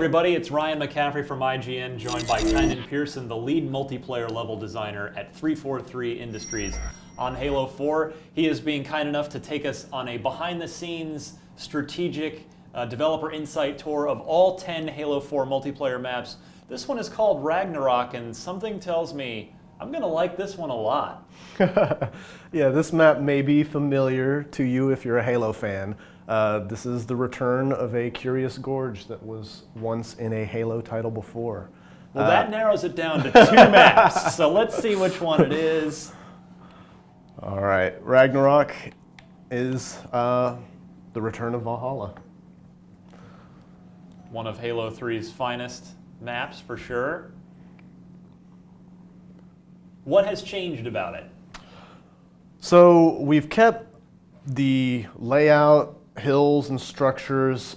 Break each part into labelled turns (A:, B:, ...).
A: everybody, it's Ryan McCaffrey from IGN, joined by Tynan Pearson, the lead multiplayer level designer at 343 Industries on Halo 4. He is being kind enough to take us on a behind-the-scenes strategic developer insight tour of all 10 Halo 4 multiplayer maps. This one is called Ragnarok, and something tells me I'm going to like this one a lot.
B: Yeah, this map may be familiar to you if you're a Halo fan. This is the return of a curious gorge that was once in a Halo title before.
A: Well, that narrows it down to 2 maps, so let's see which one it is.
B: All right, Ragnarok is the return of Valhalla.
A: One of Halo 3's finest maps, for sure. What has changed about it?
B: So we've kept the layout, hills, and structures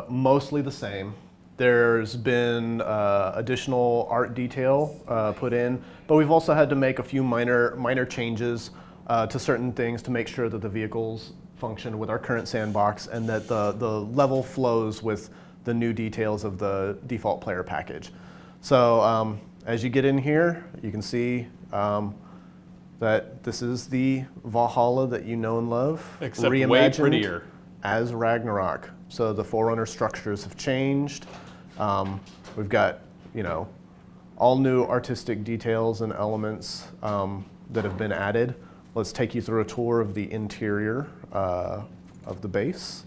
B: mostly the same. There's been additional art detail put in, but we've also had to make a few minor changes to certain things to make sure that the vehicles function with our current sandbox and that the level flows with the new details of the default player package. So as you get in here, you can see that this is the Valhalla that you know and love,
A: except
B: reimagined
A: way prettier
B: as Ragnarok. So the Forerunner structures have changed. We've got, all new artistic details and elements that have been added. Let's take you through a tour of the interior of the base.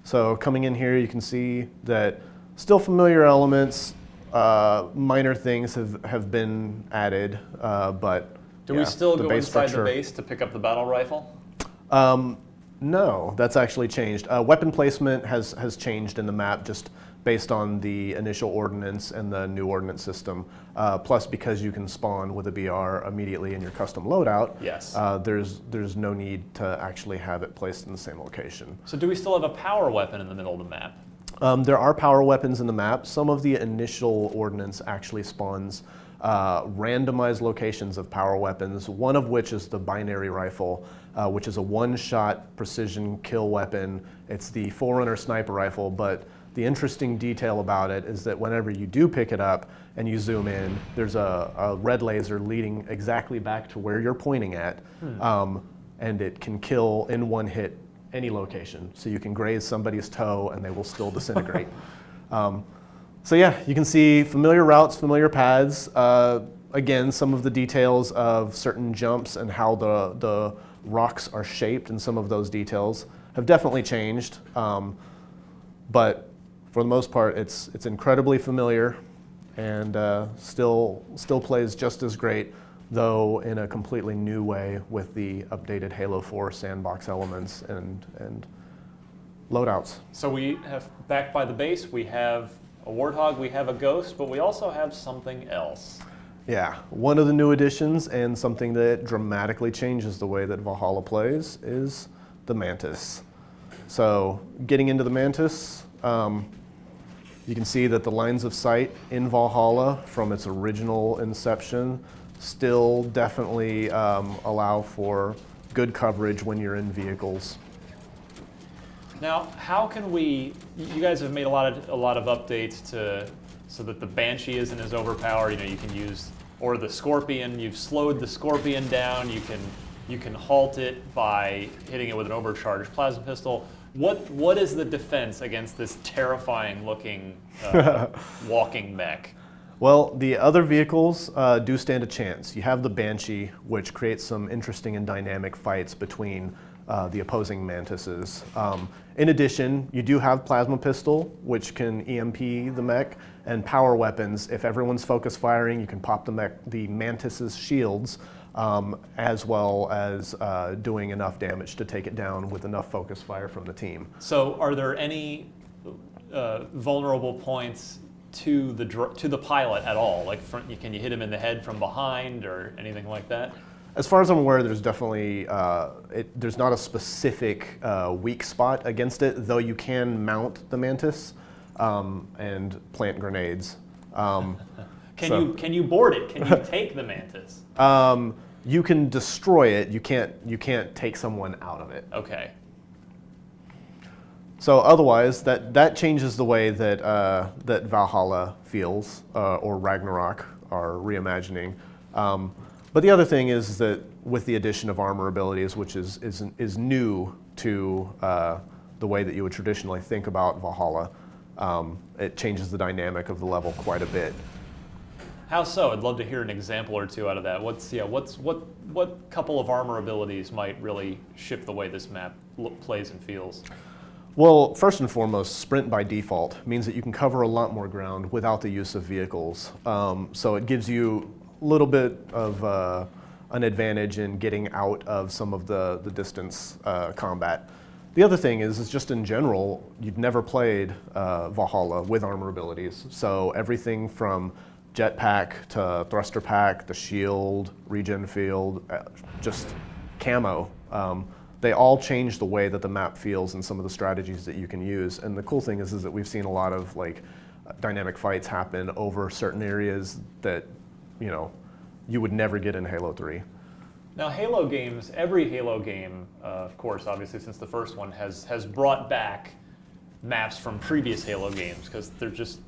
B: So coming in here, you can see that still familiar elements, minor things have been added, but
A: do we still go inside
B: structure,
A: the base to pick up the battle rifle?
B: No, that's actually changed. Weapon placement has changed in the map just based on the initial ordnance and the new ordnance system. Plus, because you can spawn with a BR immediately in your custom loadout,
A: yes.
B: There's no need to actually have it placed in the same location.
A: So do we still have a power weapon in the middle of the map?
B: There are power weapons in the map. Some of the initial ordnance actually spawns randomized locations of power weapons, one of which is the binary rifle, which is a one-shot precision kill weapon. It's the Forerunner sniper rifle, but the interesting detail about it is that whenever you do pick it up and you zoom in, there's a red laser leading exactly back to where you're pointing at, and it can kill in one hit any location. So you can graze somebody's toe and they will still disintegrate. So yeah, you can see familiar routes, familiar paths. Again, some of the details of certain jumps and how the rocks are shaped and some of those details have definitely changed. But for the most part, it's incredibly familiar and still plays just as great, though in a completely new way with the updated Halo 4 sandbox elements and loadouts.
A: So we have, back by the base, we have a Warthog, we have a Ghost, but we also have something else.
B: Yeah, one of the new additions and something that dramatically changes the way that Valhalla plays is the Mantis. So getting into the Mantis, you can see that the lines of sight in Valhalla from its original inception still definitely allow for good coverage when you're in vehicles.
A: Now, how can we? You guys have made a lot of updates so that the Banshee isn't as overpowered. You can use, or the Scorpion. You've slowed the Scorpion down. You can halt it by hitting it with an overcharged plasma pistol. What is the defense against this terrifying-looking walking mech?
B: Well, the other vehicles do stand a chance. You have the Banshee, which creates some interesting and dynamic fights between the opposing Mantises. In addition, you do have Plasma Pistol, which can EMP the mech, and power weapons. If everyone's focus firing, you can pop the Mantis's shields, as well as doing enough damage to take it down with enough focus fire from the team.
A: So are there any vulnerable points to the pilot at all? Like, can you hit him in the head from behind or anything like that?
B: As far as I'm aware, there's definitely, there's not a specific weak spot against it, though you can mount the Mantis and plant grenades.
A: Can you board it? Can you take the Mantis?
B: You can destroy it. You can't take someone out of it.
A: Okay.
B: So otherwise, that changes the way that that Valhalla feels, or Ragnarok, our reimagining. But the other thing is that with the addition of armor abilities, which is new to the way that you would traditionally think about Valhalla, it changes the dynamic of the level quite a bit.
A: How so? I'd love to hear an example or two out of that. What couple of armor abilities might really shift the way this map plays and feels?
B: Well, first and foremost, sprint by default means that you can cover a lot more ground without the use of vehicles. So it gives you a little bit of an advantage in getting out of some of the distance combat. The other thing is just in general, you've never played Valhalla with armor abilities. So everything from jetpack to thruster pack, the shield, regen field, just camo. They all change the way that the map feels and some of the strategies that you can use. And the cool thing is that we've seen a lot of like dynamic fights happen over certain areas that, you know, you would never get in Halo 3.
A: Now, Halo games, every Halo game, of course, obviously since the first one, has brought back maps from previous Halo games, because they're just,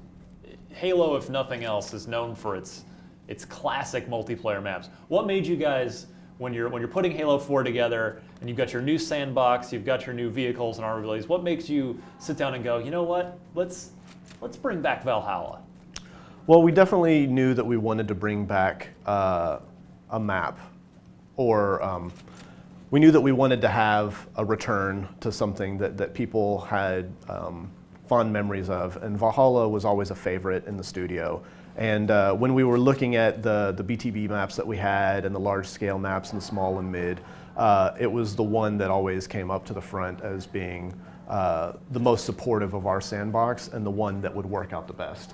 A: Halo, if nothing else, is known for its classic multiplayer maps. What made you guys, when you're putting Halo 4 together and you've got your new sandbox, you've got your new vehicles and armor abilities, what makes you sit down and go, you know what, let's bring back Valhalla?
B: Well, we definitely knew that we wanted to bring back a map, or we knew that we wanted to have a return to something that people had fond memories of, and Valhalla was always a favorite in the studio. And when we were looking at the BTB maps that we had and the large scale maps and the small and mid, it was the one that always came up to the front as being the most supportive of our sandbox and the one that would work out the best.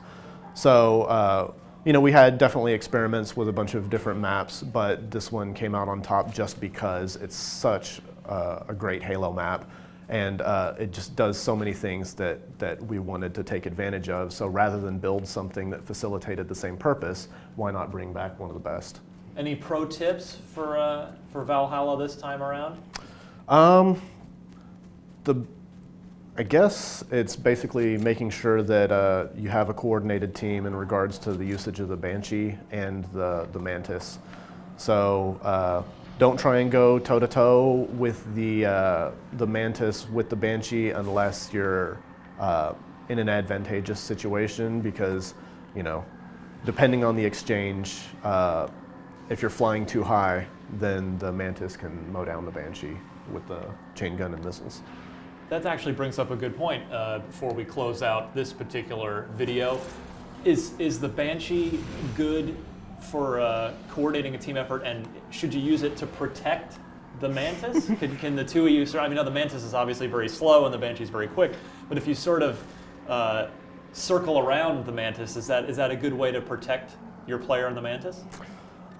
B: So, you know, we had definitely experiments with a bunch of different maps, but this one came out on top just because it's such a great Halo map. And it just does so many things that we wanted to take advantage of. So rather than build something that facilitated the same purpose, why not bring back one of the best?
A: Any pro tips for Valhalla this time around?
B: I guess it's basically making sure that you have a coordinated team in regards to the usage of the Banshee and the Mantis. So don't try and go toe-to-toe with the Mantis with the Banshee unless you're in an advantageous situation, because, you know, depending on the exchange, if you're flying too high, then the Mantis can mow down the Banshee with the chain gun and missiles.
A: That actually brings up a good point before we close out this particular video. Is the Banshee good for coordinating a team effort, and should you use it to protect the Mantis? Can the two of you, I mean, the Mantis is obviously very slow and the Banshee is very quick, but if you sort of circle around the Mantis, is that a good way to protect your player in the Mantis?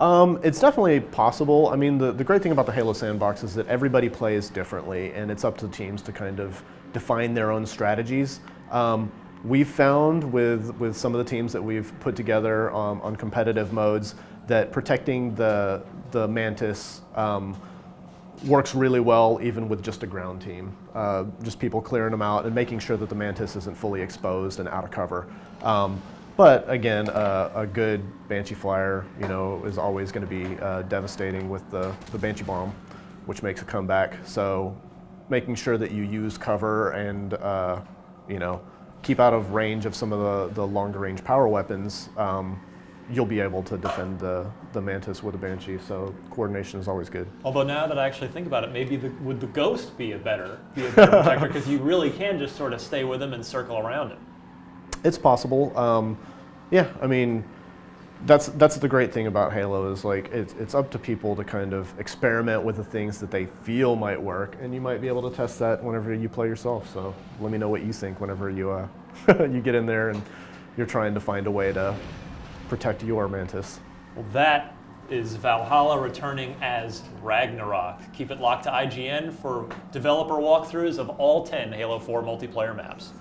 B: It's definitely possible. I mean, the great thing about the Halo sandbox is that everybody plays differently, and it's up to teams to kind of define their own strategies. We've found with some of the teams that we've put together on competitive modes that protecting the Mantis works really well even with just a ground team. Just people clearing them out and making sure that the Mantis isn't fully exposed and out of cover. But again, a good Banshee flyer, you know, is always going to be devastating with the Banshee bomb, which makes a comeback. So making sure that you use cover and you know, keep out of range of some of the longer range power weapons, you'll be able to defend the Mantis with a Banshee. So coordination is always good. Although
A: now that I actually think about it, maybe would the Ghost be a better protector, because you really can just sort of stay with him and circle around him.
B: It's possible. Yeah, I mean, that's the great thing about Halo is like it's up to people to kind of experiment with the things that they feel might work, and you might be able to test that whenever you play yourself. So let me know what you think whenever you you get in there and you're trying to find a way to protect your Mantis.
A: Well, that is Valhalla returning as Ragnarok. Keep it locked to IGN for developer walkthroughs of all 10 Halo 4 multiplayer maps.